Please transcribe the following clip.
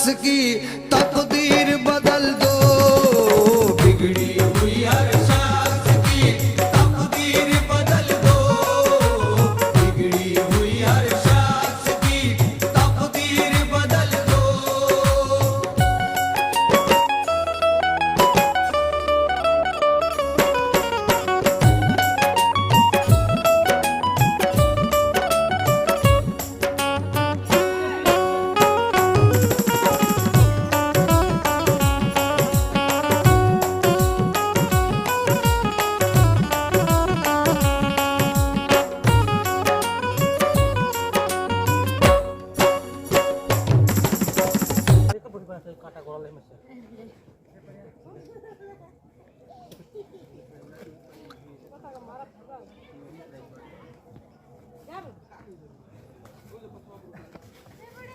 शख्स की तकदीर बदल दो। बिगड़ी हुई हर शख्स की तकदीर बदल दो। बिगड़ी हुई हर शख्स की तकदीर बदल दो। কাটা গলা লেগেছে